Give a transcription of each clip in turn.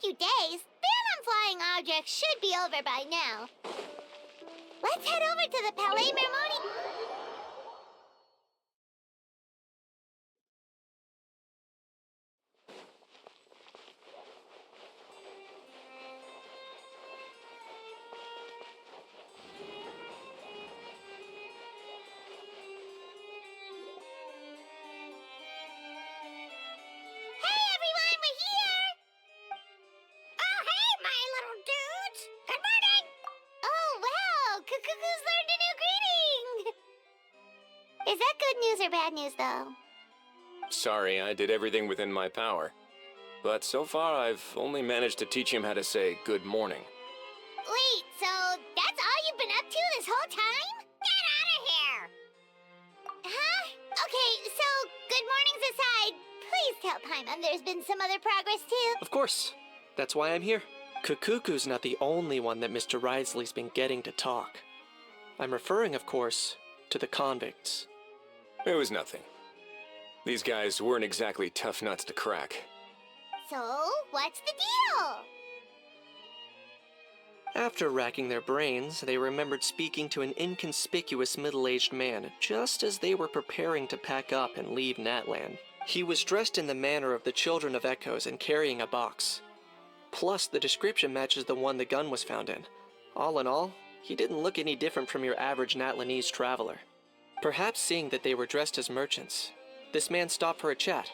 few days, ban on flying objects should be over by now. Let's head over to the Palais Mermoni. Hey everyone, we're here! Oh, hey, my little dudes! Good morning! Oh, wow! Cuckoo's learned a new greeting! Is that good news or bad news, though? Sorry, I did everything within my power. But so far, I've only managed to teach him how to say good morning. Wait, so that's all you've been up to this whole time? Get out of here! Huh? Okay, so good mornings aside, please tell Paimon there's been some other progress too. Of course. That's why I'm here. Kukuku's not the only one that Mr. Risley's been getting to talk. I'm referring, of course, to the convicts. It was nothing. These guys weren't exactly tough nuts to crack. So, what's the deal? After racking their brains, they remembered speaking to an inconspicuous middle-aged man just as they were preparing to pack up and leave Natland. He was dressed in the manner of the Children of Echoes and carrying a box. Plus, the description matches the one the gun was found in. All in all, he didn't look any different from your average Natlanese traveler. Perhaps seeing that they were dressed as merchants, this man stopped for a chat,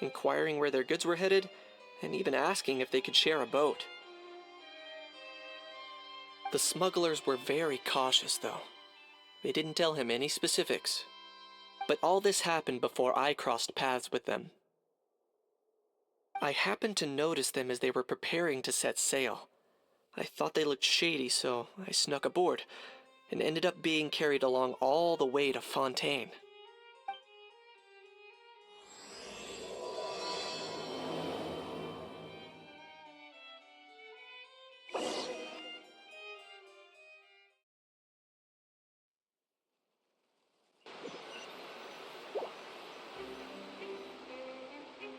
inquiring where their goods were headed, and even asking if they could share a boat. The smugglers were very cautious, though. They didn't tell him any specifics. But all this happened before I crossed paths with them. I happened to notice them as they were preparing to set sail. I thought they looked shady, so I snuck aboard, and ended up being carried along all the way to Fontaine.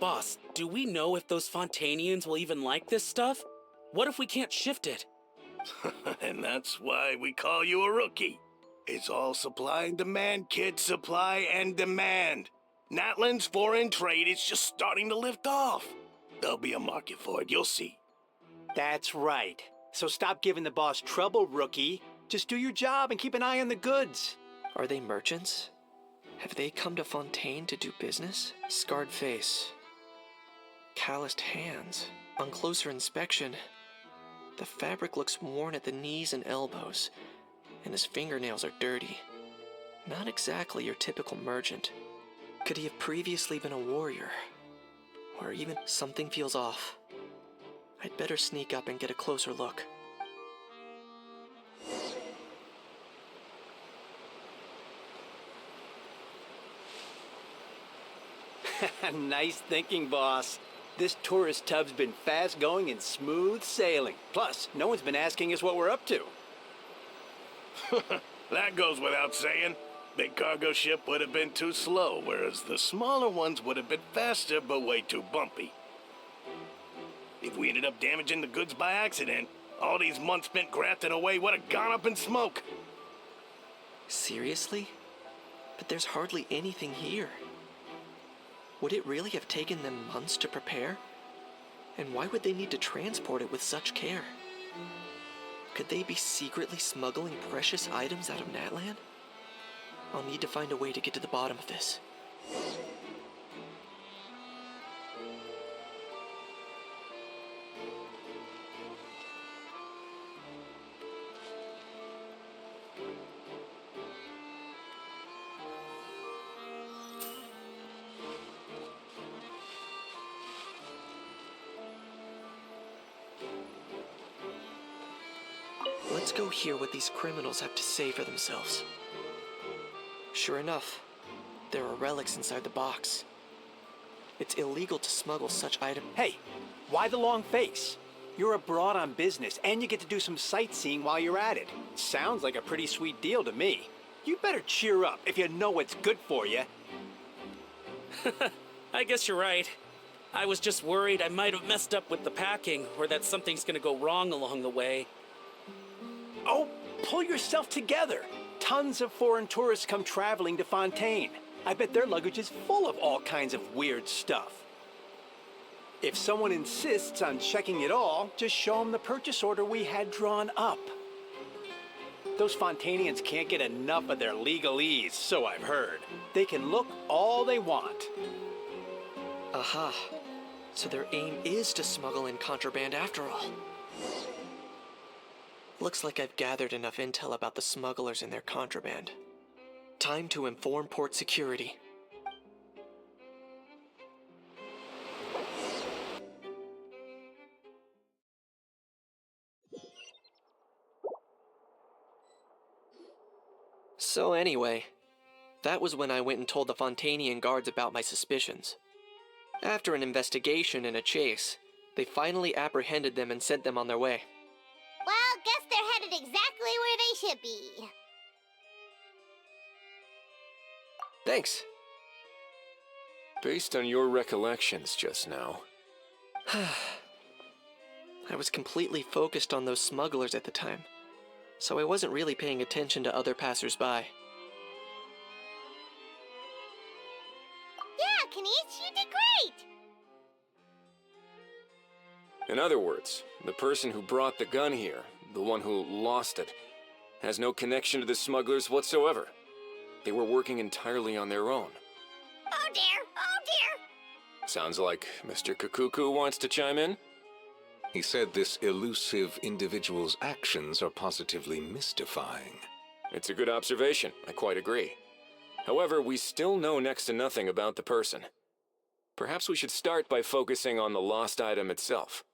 Boss, do we know if those Fontainians will even like this stuff? What if we can't shift it? And that's why we call you a rookie. It's all supply and demand, kid. Supply and demand. Natland's foreign trade is just starting to lift off. There'll be a market for it, you'll see. That's right. So stop giving the boss trouble, rookie. Just do your job and keep an eye on the goods. Are they merchants? Have they come to Fontaine to do business? Scarred face. Calloused hands. On closer inspection, the fabric looks worn at the knees and elbows, and his fingernails are dirty. Not exactly your typical merchant. Could he have previously been a warrior? Or even something feels off. I'd better sneak up and get a closer look. Nice thinking, boss. This tourist tub's been fast going and smooth sailing. Plus, no one's been asking us what we're up to. That goes without saying. Big cargo ship would have been too slow, whereas the smaller ones would have been faster but way too bumpy. If we ended up damaging the goods by accident, all these months spent grafting away would have gone up in smoke. Seriously? But there's hardly anything here. Would it really have taken them months to prepare? And why would they need to transport it with such care? Could they be secretly smuggling precious items out of Natland? I'll need to find a way to get to the bottom of this. Let's go hear what these criminals have to say for themselves. Sure enough, there are relics inside the box. It's illegal to smuggle such items. Hey, why the long face? You're abroad on business, and you get to do some sightseeing while you're at it. Sounds like a pretty sweet deal to me. You better cheer up if you know what's good for you. I guess you're right. I was just worried I might have messed up with the packing, or that something's gonna go wrong along the way. Oh, pull yourself together. Tons of foreign tourists come traveling to Fontaine. I bet their luggage is full of all kinds of weird stuff. If someone insists on checking it all, just show them the purchase order we had drawn up. Those Fontainians can't get enough of their legalese, so I've heard. They can look all they want. Aha. So their aim is to smuggle in contraband after all. Looks like I've gathered enough intel about the smugglers and their contraband. Time to inform port security. So anyway, that was when I went and told the Fontainian guards about my suspicions. After an investigation and a chase, they finally apprehended them and sent them on their way. Well, guess they're headed exactly where they should be. Thanks. Based on your recollections just now, I was completely focused on those smugglers at the time, so I wasn't really paying attention to other passers-by. Yeah, Kanish, you did great! in other words, the person who brought the gun here, the one who lost it, has no connection to the smugglers whatsoever. They were working entirely on their own. Oh dear, oh dear! Sounds like Mr. Kakuku wants to chime in? He said this elusive individual's actions are positively mystifying. It's a good observation, I quite agree. However, we still know next to nothing about the person. Perhaps we should start by focusing on the lost item itself.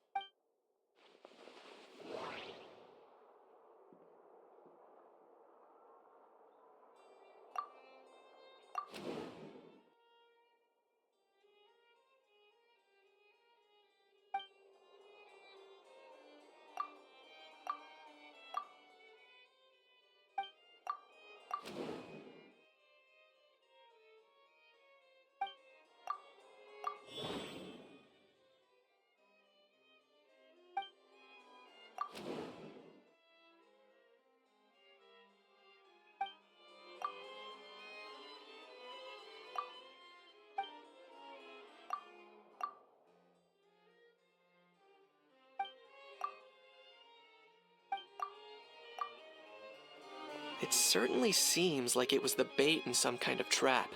It certainly seems like it was the bait in some kind of trap.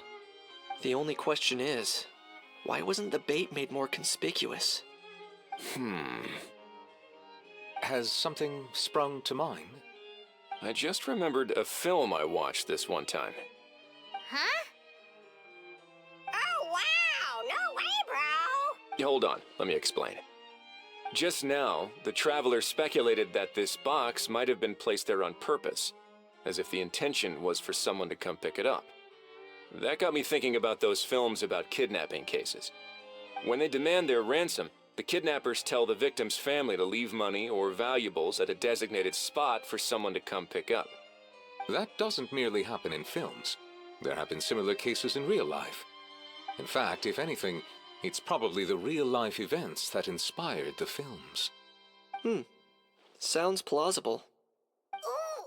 The only question is, why wasn't the bait made more conspicuous? Has something sprung to mind? I just remembered a film I watched this one time. Huh? Oh, wow! No way, bro! Hold on, let me explain. Just now, the traveler speculated that this box might have been placed there on purpose, as if the intention was for someone to come pick it up. That got me thinking about those films about kidnapping cases. When they demand their ransom, the kidnappers tell the victim's family to leave money or valuables at a designated spot for someone to come pick up. That doesn't merely happen in films. There have been similar cases in real life. In fact, if anything, it's probably the real-life events that inspired the films. Sounds plausible. Ooh!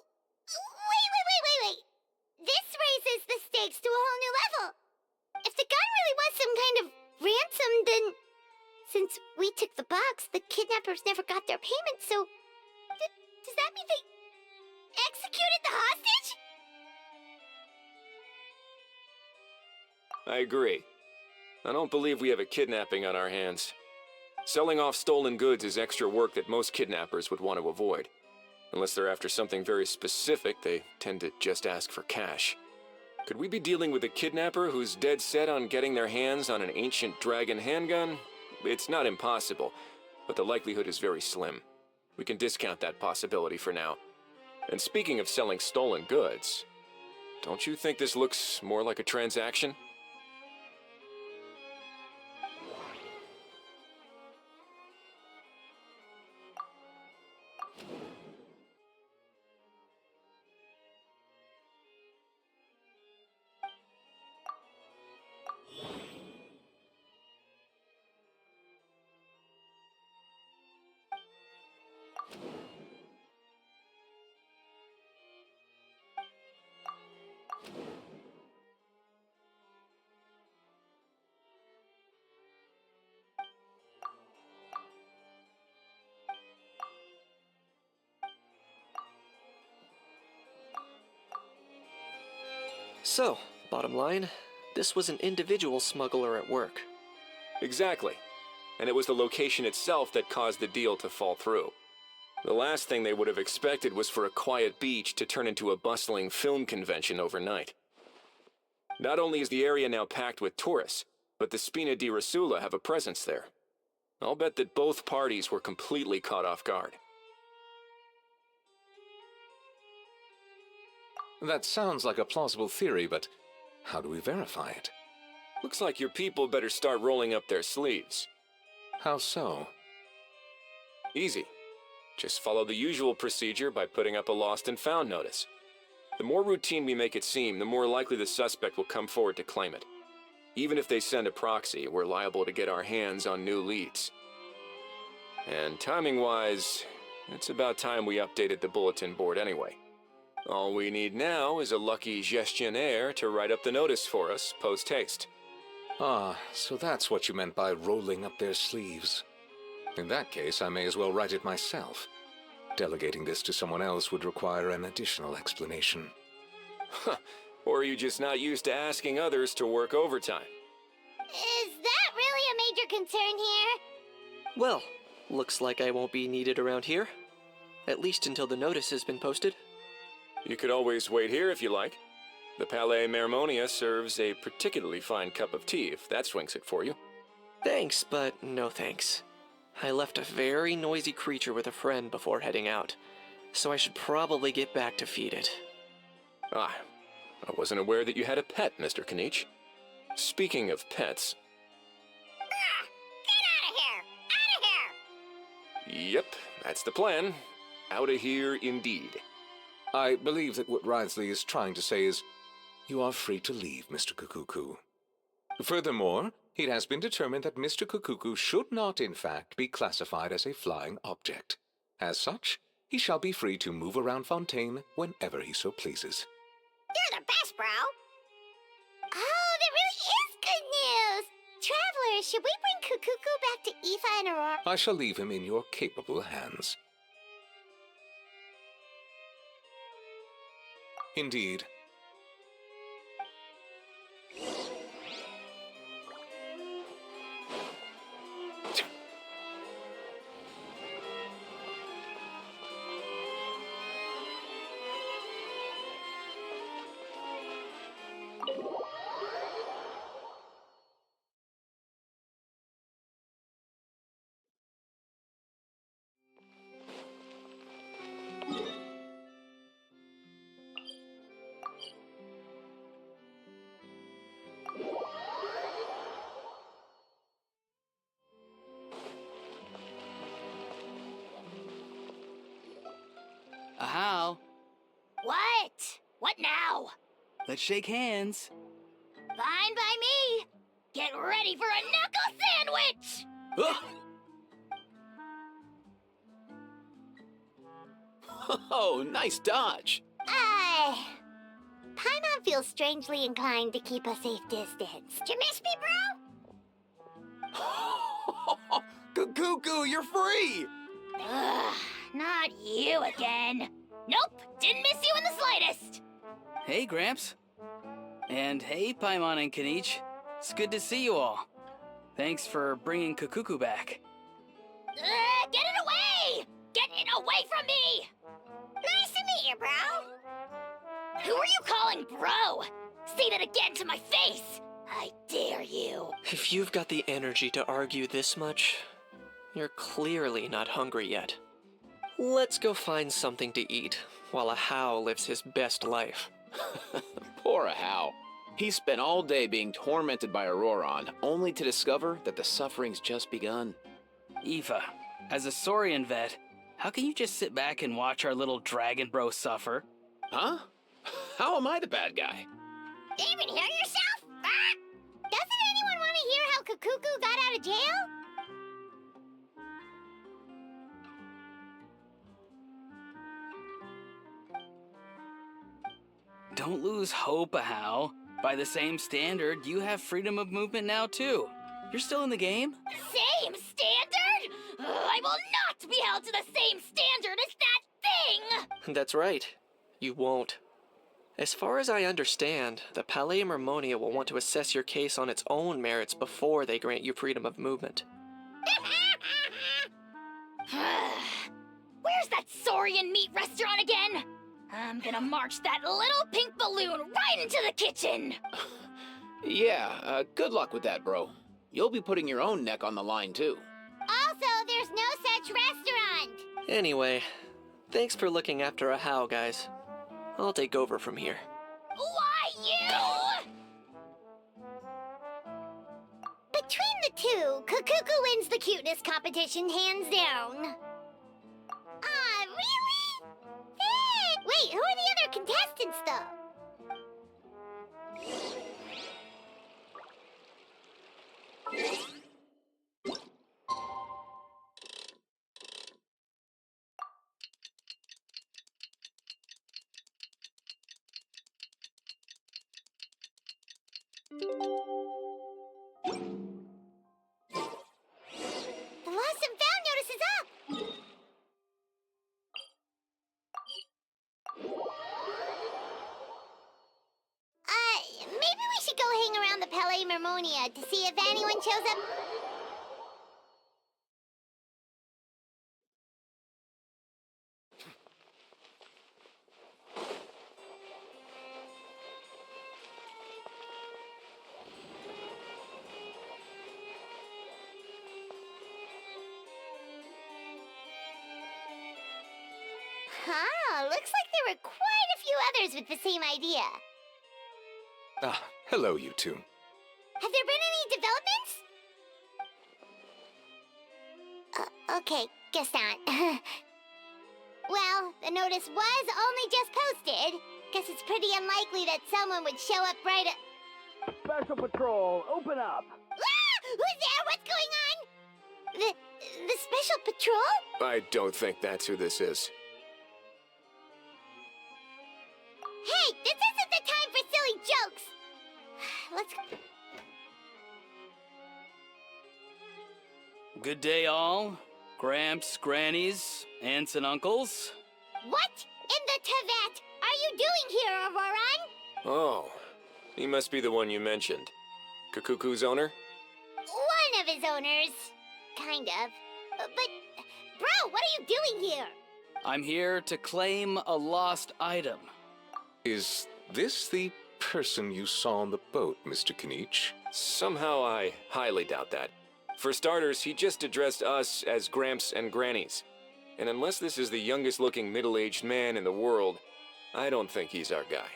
Wait! This raises the stakes to a whole new level! If the gun really was some kind of ransom, then... Since we took the box, the kidnappers never got their payment, so... does that mean they... executed the hostage? I agree. I don't believe we have a kidnapping on our hands. Selling off stolen goods is extra work that most kidnappers would want to avoid. Unless they're after something very specific, they tend to just ask for cash. Could we be dealing with a kidnapper who's dead set on getting their hands on an ancient dragon handgun? It's not impossible, but the likelihood is very slim. We can discount that possibility for now. And speaking of selling stolen goods, don't you think this looks more like a transaction? So, bottom line, this was an individual smuggler at work. Exactly. And it was the location itself that caused the deal to fall through. The last thing they would have expected was for a quiet beach to turn into a bustling film convention overnight. Not only is the area now packed with tourists, but the Spina di Rasula have a presence there. I'll bet that both parties were completely caught off guard. That sounds like a plausible theory, but how do we verify it? Looks like your people better start rolling up their sleeves. How so? Easy. Just follow the usual procedure by putting up a lost and found notice. The more routine we make it seem, the more likely the suspect will come forward to claim it. Even if they send a proxy, we're liable to get our hands on new leads. And timing-wise, it's about time we updated the bulletin board anyway. All we need now is a lucky gestionnaire to write up the notice for us post-haste. Ah, so that's what you meant by rolling up their sleeves. In that case, I may as well write it myself. Delegating this to someone else would require an additional explanation. Huh. Or are you just not used to asking others to work overtime? Is that really a major concern here? Well, looks like I won't be needed around here. At least until the notice has been posted. You could always wait here if you like. The Palais Mermonia serves a particularly fine cup of tea, if that swings it for you. Thanks, but no thanks. I left a very noisy creature with a friend before heading out, so I should probably get back to feed it. Ah, I wasn't aware that you had a pet, Mr. Kanich. Speaking of pets... Get out of here! Out of here! Yep, that's the plan. Out of here indeed. I believe that what Wriothesley is trying to say is, you are free to leave, Mr. Kukuku. Furthermore, it has been determined that Mr. Kukuku should not, in fact, be classified as a flying object. As such, he shall be free to move around Fontaine whenever he so pleases. You're the best, bro! Oh, that really is good news! Travelers, should we bring Kukuku back to Aoife and Aurora? I shall leave him in your capable hands. Indeed. How? What? What now? Let's shake hands. Fine by me! Get ready for a knuckle sandwich! Oh, nice dodge. Paimon feels strangely inclined to keep a safe distance. Did you miss me, bro? Cuckoo, you're free! Ugh, not you again. Nope, didn't miss you in the slightest. Hey, Gramps. And hey, Paimon and Kanich. It's good to see you all. Thanks for bringing Kukuku back. Get it away! Get it away from me! Nice to meet you, bro. Who are you calling bro? Say that again to my face! I dare you. If you've got the energy to argue this much, you're clearly not hungry yet. Let's go find something to eat while a How lives his best life. Poor Hal. He spent all day being tormented by Auroron, only to discover that the suffering's just begun. Aoife, as a Saurian vet, how can you just sit back and watch our little dragon bro suffer? Huh? How am I the bad guy? Even hear yourself? Ah! Doesn't anyone want to hear how Kukuku got out of jail? Don't lose hope, How. By the same standard, you have freedom of movement now, too. You're still in the game? Same standard? I will not be held to the same standard as that thing! That's right. You won't. As far as I understand, the Palais Mermonia will want to assess your case on its own merits before they grant you freedom of movement. Where's that Saurian meat restaurant again? I'm gonna march that little pink balloon right into the kitchen! Yeah, good luck with that, bro. You'll be putting your own neck on the line, too. Also, there's no such restaurant! Anyway, thanks for looking after a How, guys. I'll take over from here. Why, you? Between the two, Kukuku wins the cuteness competition hands down. Ah, really? Wait, who are the other contestants, though? The lost and found notice is up! Maybe we should go hang around the Palais Mermonia to see if anyone shows up. Huh, looks like there were quite a few others with the same idea. Ah, hello, you two. Have there been any developments? Okay, guess not. Well, the notice was only just posted. Guess it's pretty unlikely that someone would show up right at... Special Patrol, open up! Ah! Who's there? What's going on? The Special Patrol? I don't think that's who this is. Hey, this isn't the time for silly jokes! Let's... Good day, all. Gramps, grannies, aunts, and uncles. What in the Tevet are you doing here, Auroran? Oh, he must be the one you mentioned. Kukuku's owner? One of his owners. Kind of. But, bro, what are you doing here? I'm here to claim a lost item. Is this the person you saw on the boat, Mr. Kinich? Somehow I highly doubt that. For starters, he just addressed us as Gramps and Grannies. And unless this is the youngest looking middle-aged man in the world, I don't think he's our guy.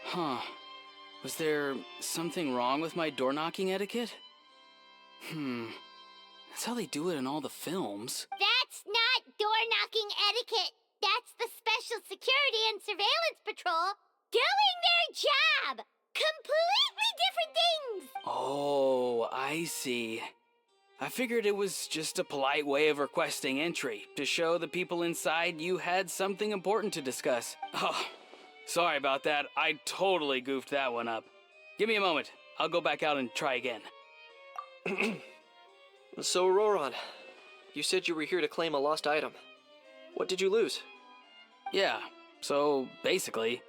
Huh. Was there something wrong with my door-knocking etiquette? That's how they do it in all the films. That's not door-knocking etiquette. That's the Special Security and Surveillance Patrol doing their job! Completely different things! Oh, I see. I figured it was just a polite way of requesting entry, to show the people inside you had something important to discuss. Oh, sorry about that. I totally goofed that one up. Give me a moment. I'll go back out and try again. So, Auroran, you said you were here to claim a lost item. What did you lose? Yeah, so basically...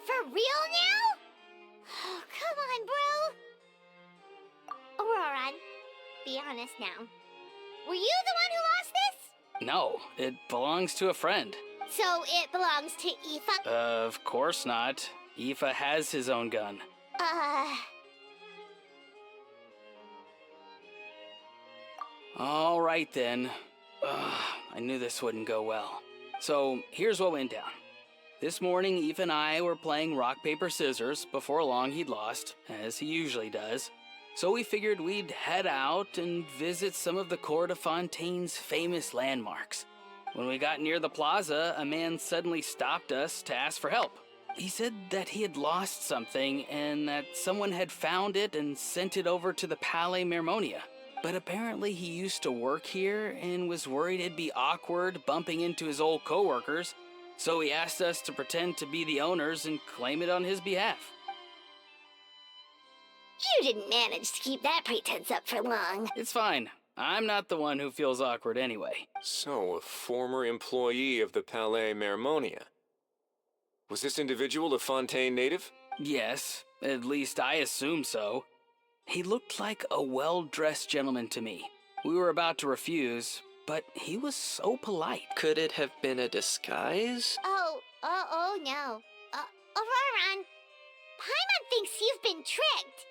For real now? Oh, come on, bro. Auroran, be honest now. Were you the one who lost this? No, it belongs to a friend. So it belongs to Aoife? Of course not. Aoife has his own gun. All right then. I knew this wouldn't go well. So here's what went down. This morning, Aoife and I were playing rock, paper, scissors. Before long, he'd lost, as he usually does. So we figured we'd head out and visit some of the Cour de Fontaine's famous landmarks. When we got near the plaza, a man suddenly stopped us to ask for help. He said that he had lost something and that someone had found it and sent it over to the Palais Mermonia. But apparently he used to work here and was worried it'd be awkward bumping into his old coworkers, so he asked us to pretend to be the owners and claim it on his behalf. You didn't manage to keep that pretense up for long. It's fine. I'm not the one who feels awkward anyway. So, a former employee of the Palais Mermonia. Was this individual a Fontaine native? Yes, at least I assume so. He looked like a well-dressed gentleman to me. We were about to refuse, but he was so polite. Could it have been a disguise? Oh no. Auroran, Paimon thinks you've been tricked.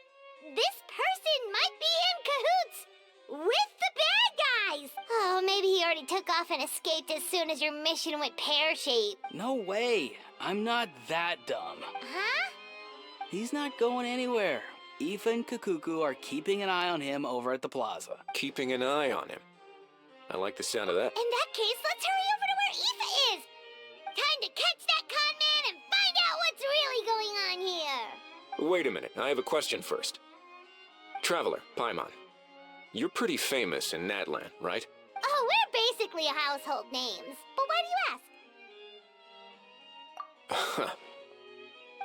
This person might be in cahoots with the bad guys. Oh, maybe he already took off and escaped as soon as your mission went pear-shaped. No way. I'm not that dumb. Huh? He's not going anywhere. Aoife and Kukuku are keeping an eye on him over at the plaza. Keeping an eye on him. I like the sound of that. In that case, let's hurry over to where Aoife is. Time to catch that con man and find out what's really going on here. Wait a minute, I have a question first. Traveler, Paimon, you're pretty famous in Natlan, right? Oh, we're basically household names. But why do you ask?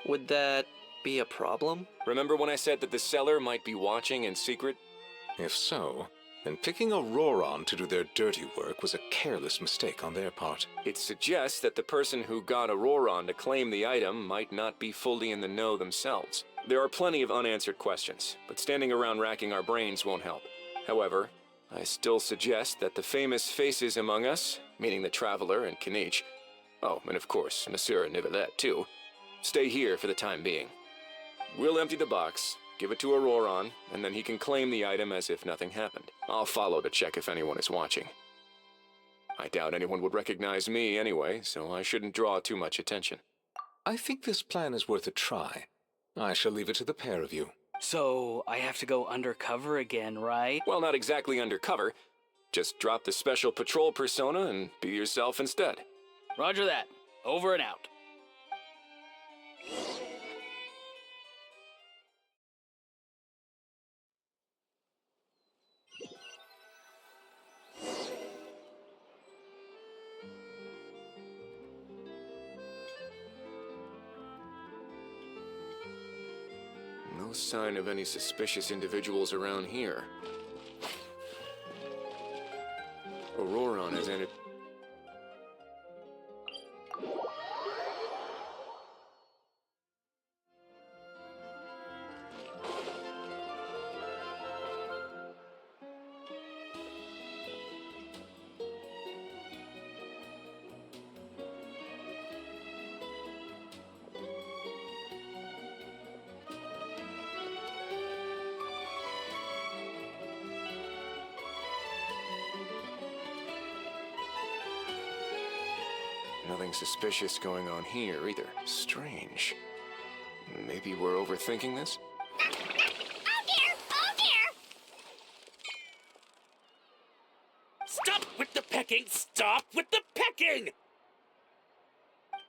Would that be a problem? Remember when I said that the seller might be watching in secret? If so, then picking Auroran to do their dirty work was a careless mistake on their part. It suggests that the person who got Auroran to claim the item might not be fully in the know themselves. There are plenty of unanswered questions, but standing around racking our brains won't help. However, I still suggest that the famous faces among us, meaning the Traveler and Kinich, oh, and of course, Monsieur Nivelet too, stay here for the time being. We'll empty the box, give it to Auroran, and then he can claim the item as if nothing happened. I'll follow to check if anyone is watching. I doubt anyone would recognize me anyway, so I shouldn't draw too much attention. I think this plan is worth a try. I shall leave it to the pair of you. So, I have to go undercover again, right? Well, not exactly undercover. Just drop the special patrol persona and be yourself instead. Roger that. Over and out. No sign of any suspicious individuals around here. Auroran has entered. Nothing suspicious going on here either. Strange. Maybe we're overthinking this? Oh dear! Oh dear! Stop with the pecking! Stop with the pecking!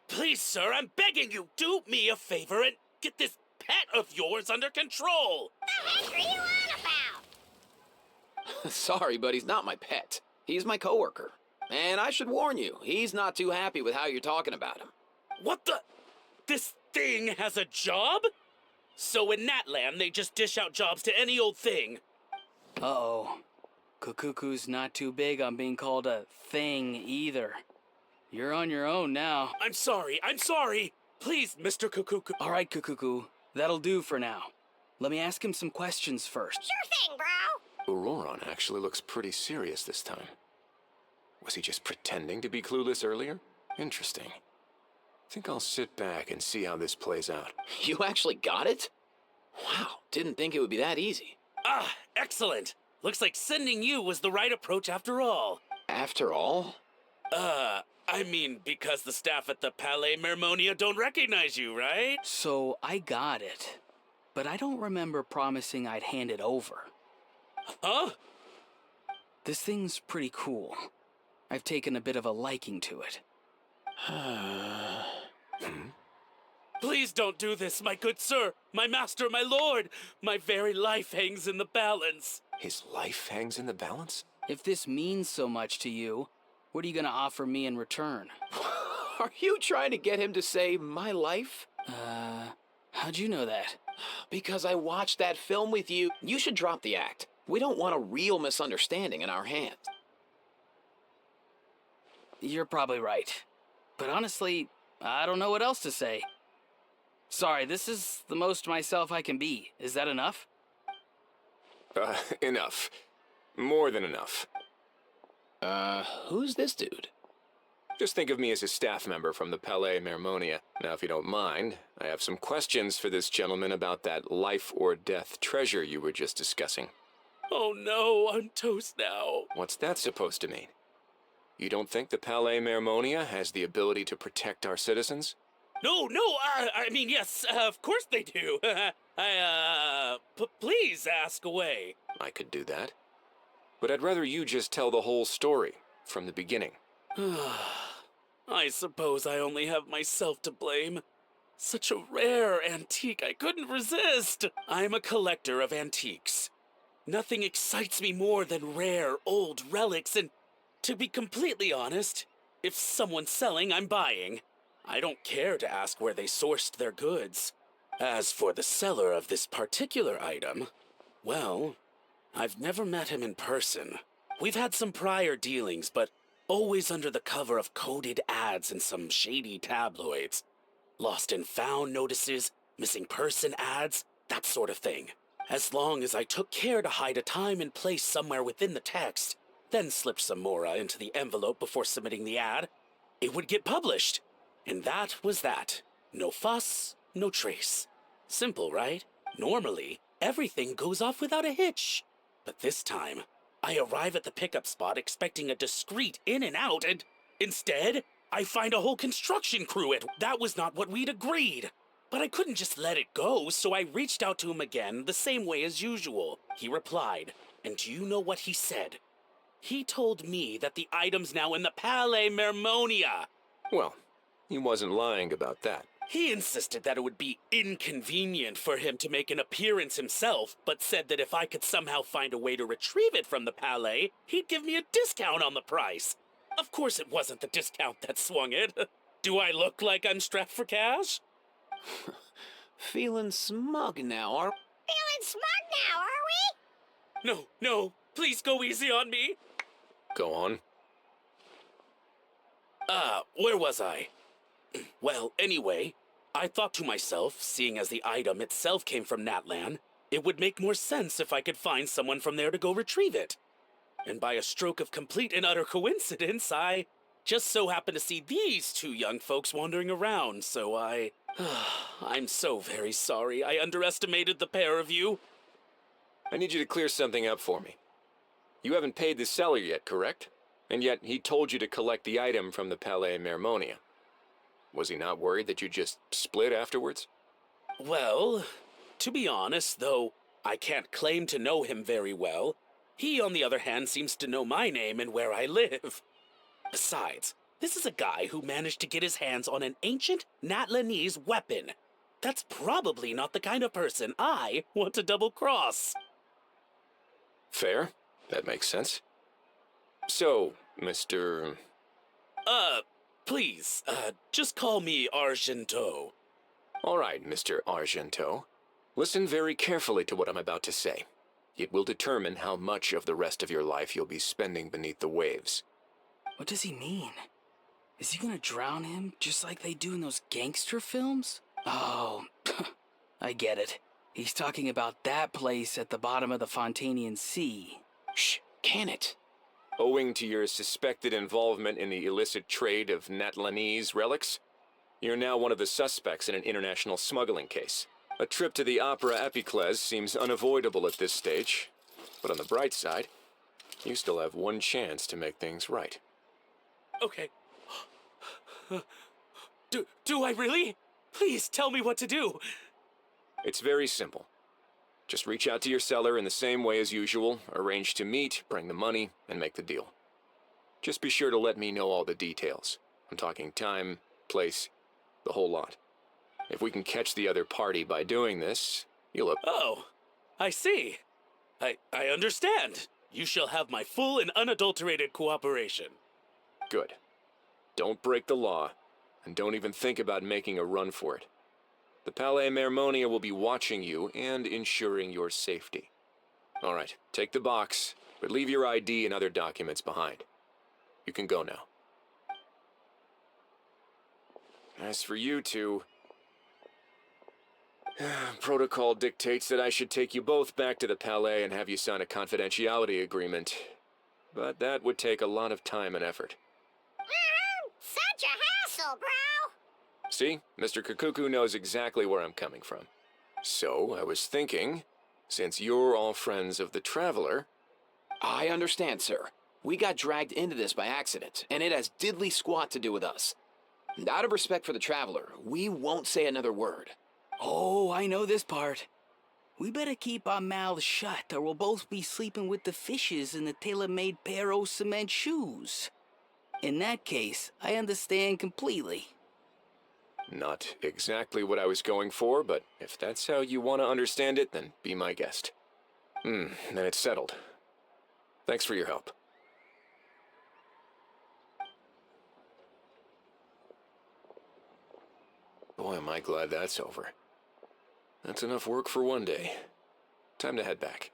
Please, sir, I'm begging you, do me a favor and get this pet of yours under control! The heck are you on about? Sorry, but he's not my pet. He's my coworker. And I should warn you, he's not too happy with how you're talking about him. What the? This thing has a job? So in Natlan, they just dish out jobs to any old thing. Uh-oh. Kukuku's not too big on being called a thing either. You're on your own now. I'm sorry. Please, Mr. Kukuku. All right, Kukuku. That'll do for now. Let me ask him some questions first. Sure thing, bro. Auroran actually looks pretty serious this time. Was he just pretending to be clueless earlier? Interesting. Think I'll sit back and see how this plays out. You actually got it? Wow, didn't think it would be that easy. Ah, excellent. Looks like sending you was the right approach after all. After all? I mean, because the staff at the Palais Mermonia don't recognize you, right? So, I got it. But I don't remember promising I'd hand it over. Huh? This thing's pretty cool. I've taken a bit of a liking to it. Please don't do this, my good sir, my master, my lord. My very life hangs in the balance. His life hangs in the balance? If this means so much to you, what are you gonna offer me in return? Are you trying to get him to say my life? How'd you know that? Because I watched that film with you. You should drop the act. We don't want a real misunderstanding in our hands. You're probably right. But honestly, I don't know what else to say. Sorry, this is the most myself I can be. Is that enough? Enough. More than enough. Who's this dude? Just think of me as a staff member from the Palais Mermonia. Now, if you don't mind, I have some questions for this gentleman about that life or death treasure you were just discussing. Oh no, I'm toast now. What's that supposed to mean? You don't think the Palais Mermonia has the ability to protect our citizens? No, I mean, yes, of course they do. Please ask away. I could do that. But I'd rather you just tell the whole story, from the beginning. I suppose I only have myself to blame. Such a rare antique, I couldn't resist. I'm a collector of antiques. Nothing excites me more than rare, old relics, and to be completely honest, if someone's selling, I'm buying. I don't care to ask where they sourced their goods. As for the seller of this particular item, well, I've never met him in person. We've had some prior dealings, but always under the cover of coded ads in some shady tabloids. Lost and found notices, missing person ads, that sort of thing. As long as I took care to hide a time and place somewhere within the text, then slipped some mora into the envelope before submitting the ad, it would get published. And that was that. No fuss, no trace. Simple, right? Normally, everything goes off without a hitch. But this time, I arrive at the pickup spot expecting a discreet in and out, and instead, I find a whole construction crew. That was not what we'd agreed. But I couldn't just let it go, so I reached out to him again the same way as usual. He replied, and do you know what he said? He told me that the item's now in the Palais Mermonia. Well, he wasn't lying about that. He insisted that it would be inconvenient for him to make an appearance himself, but said that if I could somehow find a way to retrieve it from the Palais, he'd give me a discount on the price. Of course it wasn't the discount that swung it. Do I look like I'm strapped for cash? Feeling smug now, are... Feeling smug now, are we? No, please go easy on me. Go on. Where was I? Well, anyway, I thought to myself, seeing as the item itself came from Natlan, it would make more sense if I could find someone from there to go retrieve it. And by a stroke of complete and utter coincidence, I just so happened to see these two young folks wandering around, so I'm so very sorry. I underestimated the pair of you. I need you to clear something up for me. You haven't paid the seller yet, correct? And yet he told you to collect the item from the Palais Mermonia. Was he not worried that you just split afterwards? Well, to be honest, though I can't claim to know him very well, he, on the other hand, seems to know my name and where I live. Besides, this is a guy who managed to get his hands on an ancient Natlanese weapon. That's probably not the kind of person I want to double-cross. Fair. That makes sense. So, Mr... Please, just call me Argento. All right, Mr. Argento. Listen very carefully to what I'm about to say. It will determine how much of the rest of your life you'll be spending beneath the waves. What does he mean? Is he gonna drown him just like they do in those gangster films? Oh, I get it. He's talking about that place at the bottom of the Fontanian Sea. Shh, can it? Owing to your suspected involvement in the illicit trade of Natlanese relics, you're now one of the suspects in an international smuggling case. A trip to the Opera Epiclese seems unavoidable at this stage, but on the bright side, you still have one chance to make things right. Okay. Do I really? Please tell me what to do. It's very simple. Just reach out to your seller in the same way as usual, arrange to meet, bring the money, and make the deal. Just be sure to let me know all the details. I'm talking time, place, the whole lot. If we can catch the other party by doing this, you'll... Oh, I see. I understand. You shall have my full and unadulterated cooperation. Good. Don't break the law, and don't even think about making a run for it. The Palais Mermonia will be watching you and ensuring your safety. All right, take the box, but leave your ID and other documents behind. You can go now. As for you two, protocol dictates that I should take you both back to the Palais and have you sign a confidentiality agreement. But that would take a lot of time and effort. Such a hassle, bro! See, Mr. Kukuku knows exactly where I'm coming from. So, I was thinking, since you're all friends of the Traveler... I understand, sir. We got dragged into this by accident, and it has diddly squat to do with us. And out of respect for the Traveler, we won't say another word. Oh, I know this part. We better keep our mouths shut, or we'll both be sleeping with the fishes in the tailor-made pair of cement shoes. In that case, I understand completely. Not exactly what I was going for, but if that's how you want to understand it, then be my guest. Then it's settled. Thanks for your help. Boy, am I glad that's over. That's enough work for one day. Time to head back.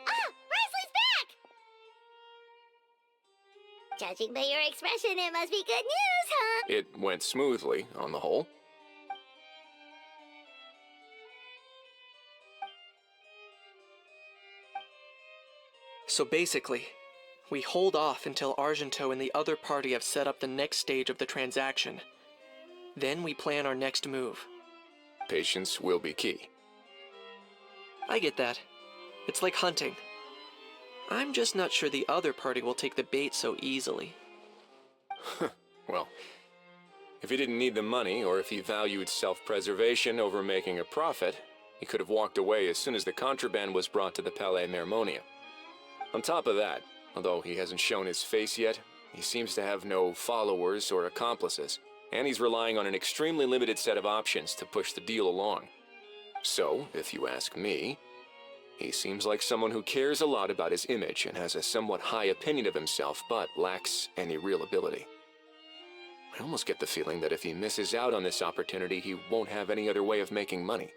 Oh, Wesley's back! Judging by your expression, it must be good news, huh? It went smoothly, on the whole. So basically, we hold off until Argento and the other party have set up the next stage of the transaction. Then we plan our next move. Patience will be key. I get that. It's like hunting. I'm just not sure the other party will take the bait so easily. Well, if he didn't need the money, or if he valued self-preservation over making a profit, he could have walked away as soon as the contraband was brought to the Palais Mermonia. On top of that, although he hasn't shown his face yet, he seems to have no followers or accomplices, and he's relying on an extremely limited set of options to push the deal along. So, if you ask me, he seems like someone who cares a lot about his image and has a somewhat high opinion of himself, but lacks any real ability. I almost get the feeling that if he misses out on this opportunity, he won't have any other way of making money.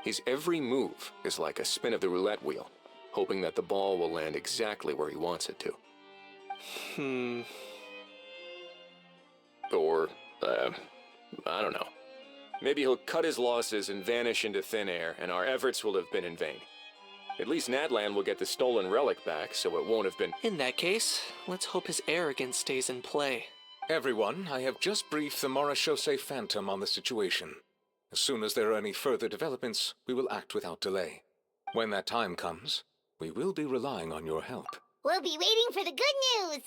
His every move is like a spin of the roulette wheel, hoping that the ball will land exactly where he wants it to. Or, I don't know. Maybe he'll cut his losses and vanish into thin air, and our efforts will have been in vain. At least Natlan will get the stolen relic back, so it won't have been... In that case, let's hope his arrogance stays in play. Everyone, I have just briefed the Morishose Phantom on the situation. As soon as there are any further developments, we will act without delay. When that time comes, we will be relying on your help. We'll be waiting for the good news!